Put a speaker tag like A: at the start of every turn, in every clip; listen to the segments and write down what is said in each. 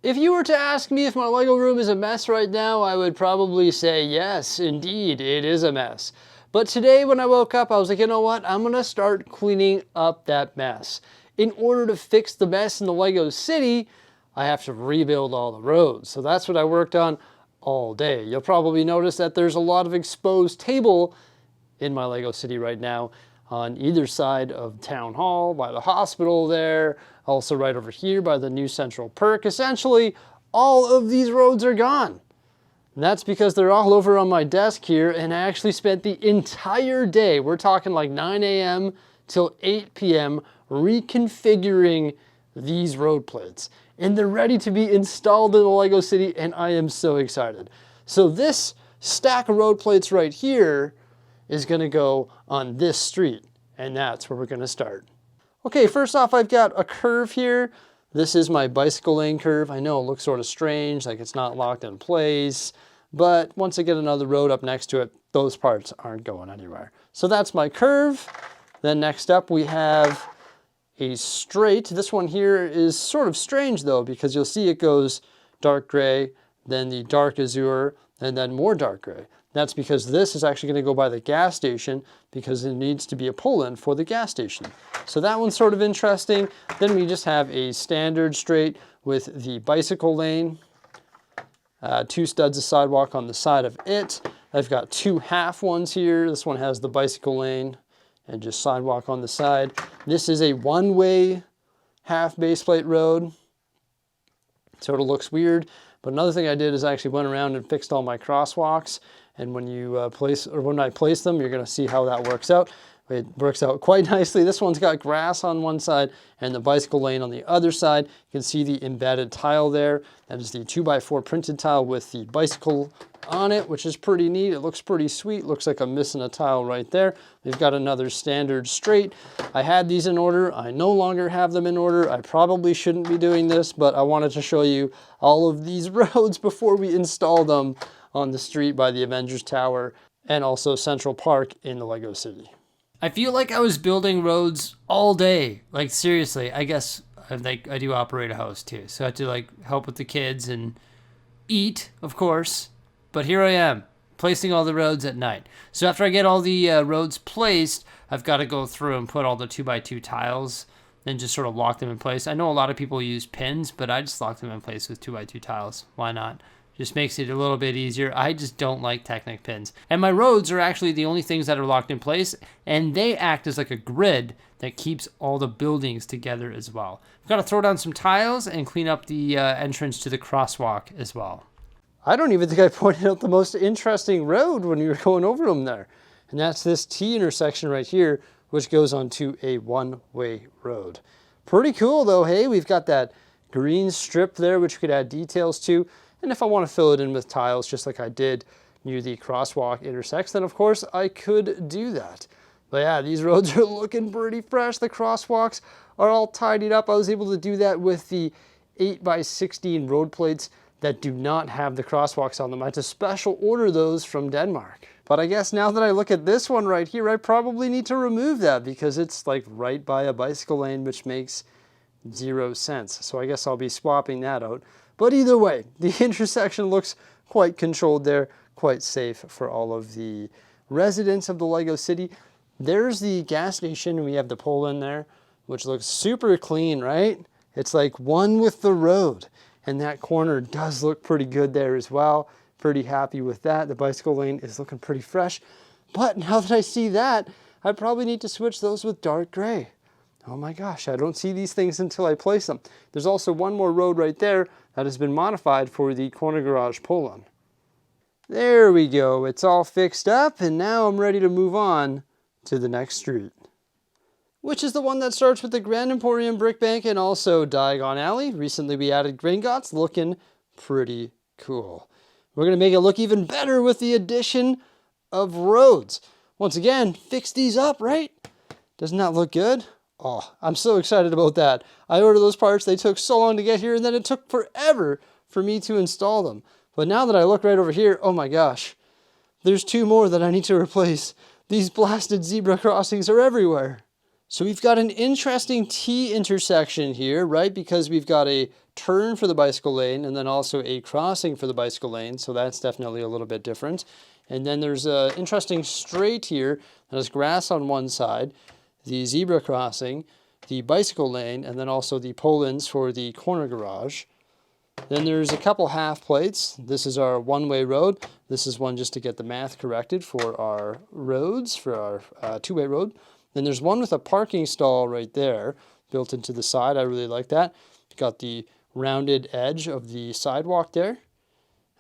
A: If you were to ask me if my Lego room is a mess right now, I would probably say yes, indeed, it is a mess. But today when I woke up, I was like, you know what? I'm gonna start cleaning up that mess. In order to fix the mess in the Lego city, I have to rebuild all the roads. So that's what I worked on all day. You'll probably notice that there's a lot of exposed table in my Lego city right now on either side of Town Hall, by the hospital there, also right over here by the new Central Perk. Essentially, all of these roads are gone. And that's because they're all over on my desk here, and I actually spent the entire day, we're talking like 9 a.m. till 8 p.m., reconfiguring these road plates. And they're ready to be installed in the Lego City, and I am so excited. So this stack of road plates right here is gonna go on this street, and that's where we're gonna start. Okay, first off, I've got a curve here. This is my bicycle lane curve. I know it looks sort of strange, like it's not locked in place, but once I get another road up next to it, those parts aren't going anywhere. So that's my curve. Then next up we have a straight. This one here is sort of strange though, because you'll see it goes dark gray, then the dark azure, and then more dark gray. That's because this is actually going to go by the gas station because it needs to be a pull-in for the gas station. So that one's sort of interesting. Then we just have a standard straight with the bicycle lane, 2 studs of sidewalk on the side of it. I've got 2 half ones here. This one has the bicycle lane and just sidewalk on the side. This is a one-way half base plate road. Sort of looks weird. But another thing I did is I actually went around and fixed all my crosswalks. And when you when I place them, you're going to see how that works out. It works out quite nicely. This one's got grass on one side and the bicycle lane on the other side. You can see the embedded tile there. That is the 2x4 printed tile with the bicycle on it, which is pretty neat. It looks pretty sweet. Looks like I'm missing a tile right there. We've got another standard straight. I had these in order. I no longer have them in order. I probably shouldn't be doing this, but I wanted to show you all of these roads before we install them on the street by the Avengers Tower and also Central Park in the Lego City. I feel like I was building roads all day. Like seriously, I guess I do operate a house too. So I have to like help with the kids and eat, of course. But here I am, placing all the roads at night. So after I get all the roads placed, I've got to go through and put all the 2x2 tiles and just sort of lock them in place. I know a lot of people use pins, but I just lock them in place with 2x2 tiles. Why not? Just makes it a little bit easier. I just don't like Technic pins. And my roads are actually the only things that are locked in place, and they act as like a grid that keeps all the buildings together as well. I've got to throw down some tiles and clean up the entrance to the crosswalk as well. I don't even think I pointed out the most interesting road when you were going over them there. And that's this T intersection right here, which goes onto a one-way road. Pretty cool though, hey? We've got that green strip there, which you could add details to. And if I want to fill it in with tiles, just like I did near the crosswalk intersects, then of course I could do that. But yeah, these roads are looking pretty fresh. The crosswalks are all tidied up. I was able to do that with the 8x16 road plates that do not have the crosswalks on them. I had to special order those from Denmark. But I guess now that I look at this one right here, I probably need to remove that because it's like right by a bicycle lane, which makes 0 sense. So I guess I'll be swapping that out. But either way, the intersection looks quite controlled there, quite safe for all of the residents of the Lego City. There's the gas station. We have the pole in there, which looks super clean, right? It's like one with the road. And that corner does look pretty good there as well. Pretty happy with that. The bicycle lane is looking pretty fresh. But now that I see that, I probably need to switch those with dark gray. Oh my gosh, I don't see these things until I place them. There's also one more road right there that has been modified for the corner garage pull-on. There we go, it's all fixed up, and now I'm ready to move on to the next street, which is the one that starts with the Grand Emporium Brick Bank and also Diagon Alley. Recently we added Gringotts, looking pretty cool. We're gonna make it look even better with the addition of roads. Once again, fix these up, right? Doesn't that look good? Oh, I'm so excited about that. I ordered those parts, they took so long to get here, and then it took forever for me to install them. But now that I look right over here, oh my gosh, there's 2 more that I need to replace. These blasted zebra crossings are everywhere. So we've got an interesting T intersection here, right? Because we've got a turn for the bicycle lane and then also a crossing for the bicycle lane. So that's definitely a little bit different. And then there's an interesting straight here that has grass on one side, the zebra crossing, the bicycle lane, and then also the pull-ins for the corner garage. Then there's a couple half plates. This is our one-way road. This is one just to get the math corrected for our roads, for our two-way road. Then there's one with a parking stall right there built into the side. I really like that. Got the rounded edge of the sidewalk there.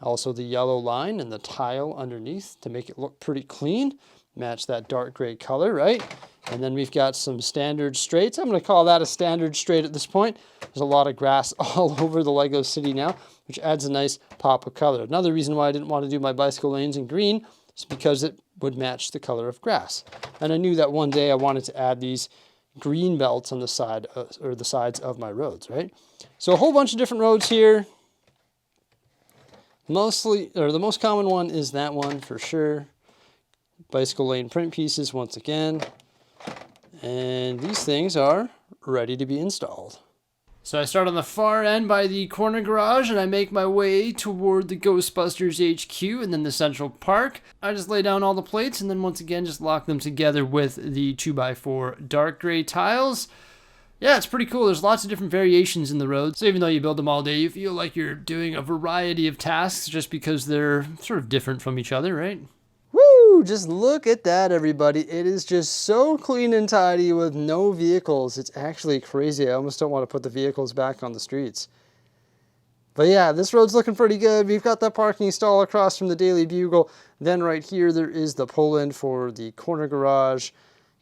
A: Also the yellow line and the tile underneath to make it look pretty clean. Match that dark gray color, right? And then we've got some standard straights. I'm going to call that a standard straight at this point. There's a lot of grass all over the Lego city now, which adds a nice pop of color. Another reason why I didn't want to do my bicycle lanes in green is because it would match the color of grass. And I knew that one day I wanted to add these green belts on the side or the sides of my roads, right? So a whole bunch of different roads here. Mostly, or the most common one is that one for sure. Bicycle lane print pieces once again. And these things are ready to be installed. So I start on the far end by the corner garage and I make my way toward the Ghostbusters HQ and then the Central Park. I just lay down all the plates and then once again just lock them together with the 2x4 dark gray tiles. Yeah, it's pretty cool. There's lots of different variations in the road. So even though you build them all day, you feel like you're doing a variety of tasks just because they're sort of different from each other, right? Woo! Just look at that, everybody. It is just so clean and tidy with no vehicles. It's actually crazy. I almost don't want to put the vehicles back on the streets. But yeah, this road's looking pretty good. We've got that parking stall across from the Daily Bugle. Then right here, there is the pull-in for the corner garage.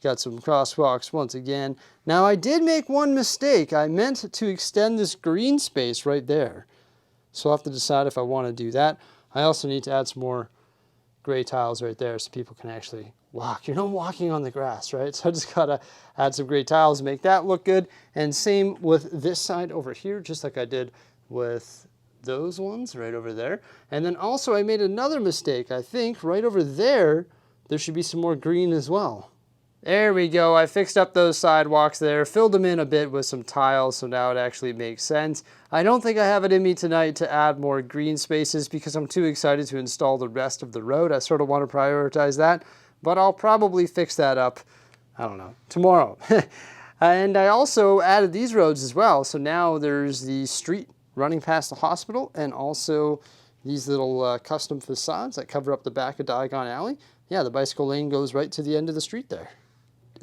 A: Got some crosswalks once again. Now, I did make one mistake. I meant to extend this green space right there. So I'll have to decide if I want to do that. I also need to add some more gray tiles right there so people can actually walk. You're not walking on the grass, right? So I just gotta add some gray tiles to make that look good. And same with this side over here, just like I did with those ones right over there. And then also I made another mistake. I think right over there, there should be some more green as well. There we go. I fixed up those sidewalks there, filled them in a bit with some tiles, so now it actually makes sense. I don't think I have it in me tonight to add more green spaces because I'm too excited to install the rest of the road. I sort of want to prioritize that, but I'll probably fix that up, I don't know, tomorrow. And I also added these roads as well. So now there's the street running past the hospital and also these little custom facades that cover up the back of Diagon Alley. Yeah, the bicycle lane goes right to the end of the street there.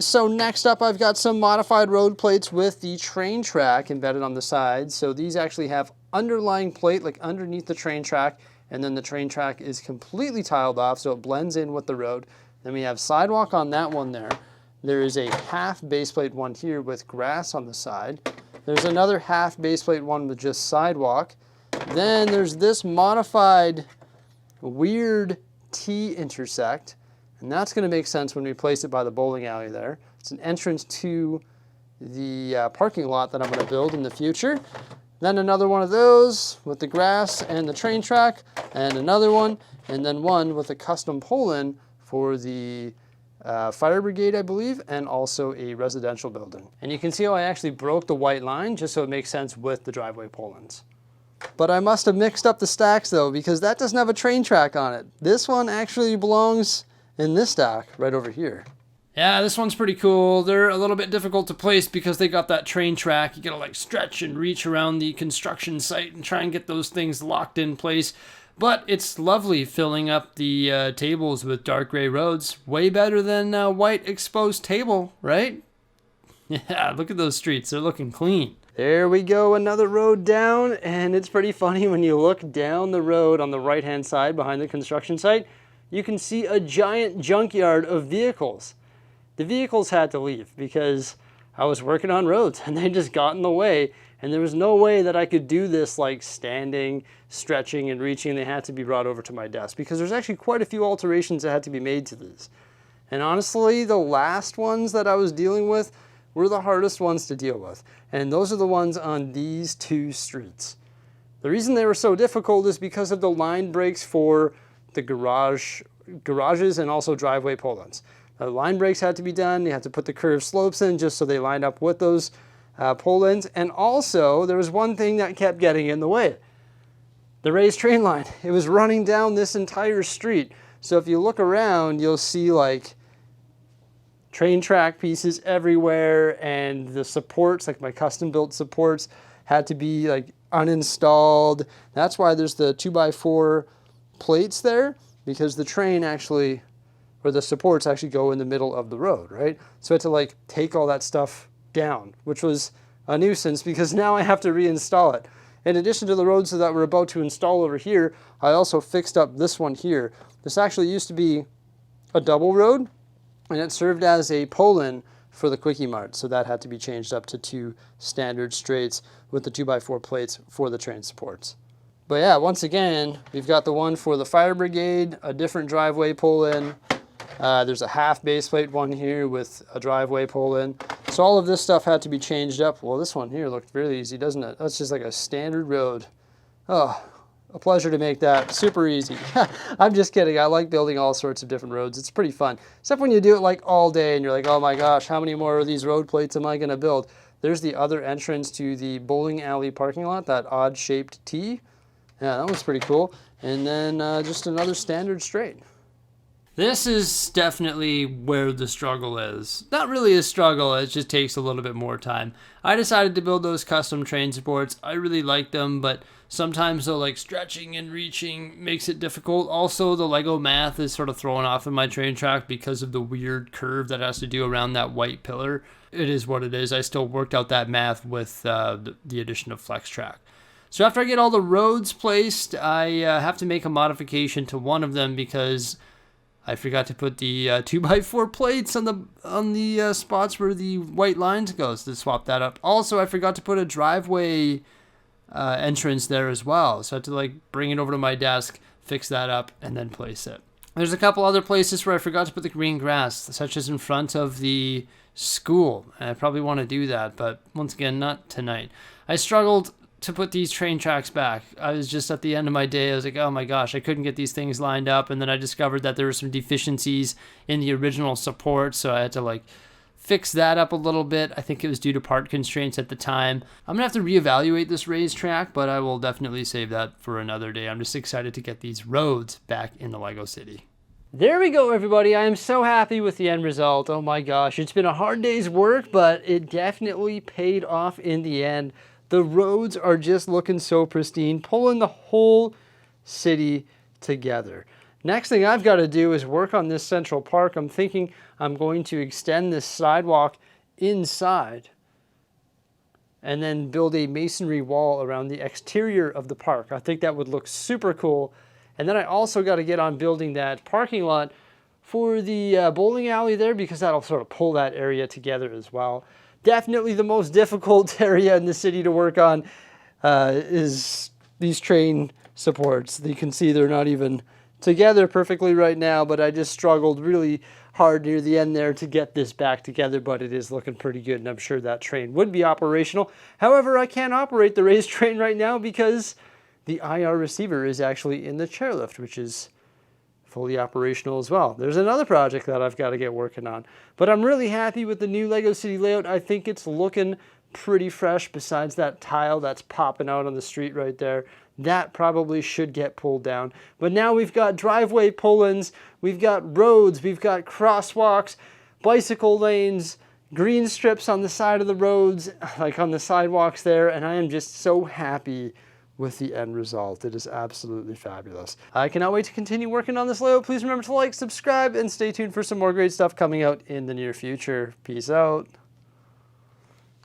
A: So next up, I've got some modified road plates with the train track embedded on the sides. So these actually have underlying plate, like underneath the train track, and then the train track is completely tiled off, so it blends in with the road. Then we have sidewalk on that one there. There is a half base plate one here with grass on the side. There's another half base plate one with just sidewalk. Then there's this modified weird T intersect. And that's going to make sense when we place it by the bowling alley there. It's an entrance to the parking lot that I'm going to build in the future. Then another one of those with the grass and the train track, and another one, and then one with a custom pull-in for the fire brigade, I believe, and also a residential building. And you can see how I actually broke the white line just so it makes sense with the driveway pull-ins. But I must have mixed up the stacks though, because that doesn't have a train track on it. This one actually belongs in this stack right over here. Yeah, this one's pretty cool. They're a little bit difficult to place because they got that train track. You gotta like stretch and reach around the construction site and try and get those things locked in place. But it's lovely filling up the tables with dark gray roads. Way better than a white exposed table, right? Yeah, look at those streets. They're looking clean. There we go, another road down, and it's pretty funny when you look down the road on the right-hand side behind the construction site, you can see a giant junkyard of vehicles. The vehicles had to leave because I was working on roads and they just got in the way, and there was no way that I could do this like standing, stretching, and reaching. They had to be brought over to my desk because there's actually quite a few alterations that had to be made to these. And honestly, the last ones that I was dealing with were the hardest ones to deal with. And those are the ones on these two streets. The reason they were so difficult is because of the line breaks for the garages and also driveway pull-ins. line breaks had to be done. You had to put the curved slopes in just so they lined up with those pull ends. And also, there was one thing that kept getting in the way. The raised train line. It was running down this entire street. So if you look around, you'll see like train track pieces everywhere, and the supports, like my custom built supports, had to be like uninstalled. That's why there's the 2x4 plates there, because the train actually, or the supports actually go in the middle of the road, right? So I had to like take all that stuff down, which was a nuisance because now I have to reinstall it. In addition to the roads that we're about to install over here, I also fixed up this one here. This actually used to be a double road, and it served as a pull-in for the Quickie Mart, so that had to be changed up to 2 standard straights with the 2x4 plates for the train supports. But yeah, once again, we've got the one for the fire brigade, a different driveway pull-in. There's a half base plate one here with a driveway pull-in. So all of this stuff had to be changed up. Well, this one here looked really easy, doesn't it? That's just like a standard road. Oh, a pleasure to make that. Super easy. I'm just kidding. I like building all sorts of different roads. It's pretty fun. Except when you do it like all day and you're like, oh my gosh, how many more of these road plates am I going to build? There's the other entrance to the bowling alley parking lot, that odd shaped T. Yeah, that was pretty cool. And then just another standard straight. This is definitely where the struggle is. Not really a struggle, it just takes a little bit more time. I decided to build those custom train supports. I really like them, but sometimes the like stretching and reaching makes it difficult. Also, the Lego math is sort of thrown off in my train track because of the weird curve that has to do around that white pillar. It is what it is. I still worked out that math with the addition of Flex Track. So after I get all the roads placed, I have to make a modification to one of them because I forgot to put the 2x4 plates on the spots where the white lines goes to swap that up. Also, I forgot to put a driveway entrance there as well. So I had to like bring it over to my desk, fix that up, and then place it. There's a couple other places where I forgot to put the green grass, such as in front of the school. And I probably want to do that, but once again, not tonight. I struggled to put these train tracks back. I was just at the end of my day. I was like, oh my gosh, I couldn't get these things lined up. And then I discovered that there were some deficiencies in the original support. So I had to like fix that up a little bit. I think it was due to part constraints at the time. I'm gonna have to reevaluate this raised track, but I will definitely save that for another day. I'm just excited to get these roads back in the Lego City. There we go, everybody. I am so happy with the end result. Oh my gosh, it's been a hard day's work, but it definitely paid off in the end. The roads are just looking so pristine, pulling the whole city together. Next thing I've got to do is work on this Central Park. I'm thinking I'm going to extend this sidewalk inside and then build a masonry wall around the exterior of the park. I think that would look super cool. And then I also got to get on building that parking lot for the bowling alley there, because that'll sort of pull that area together as well. Definitely the most difficult area in the city to work on is these train supports. You can see they're not even together perfectly right now, but I just struggled really hard near the end there to get this back together, but it is looking pretty good, and I'm sure that train would be operational. However, I can't operate the raised train right now because the IR receiver is actually in the chairlift, which is fully operational as well. There's another project that I've got to get working on. But I'm really happy with the new Lego City layout. I think it's looking pretty fresh besides that tile that's popping out on the street right there. That probably should get pulled down. But now we've got driveway pull-ins, we've got roads, we've got crosswalks, bicycle lanes, green strips on the side of the roads, like on the sidewalks there, and I am just so happy with the end result. It is absolutely fabulous. I cannot wait to continue working on this layout. Please remember to like, subscribe, and stay tuned for some more great stuff coming out in the near future. Peace out.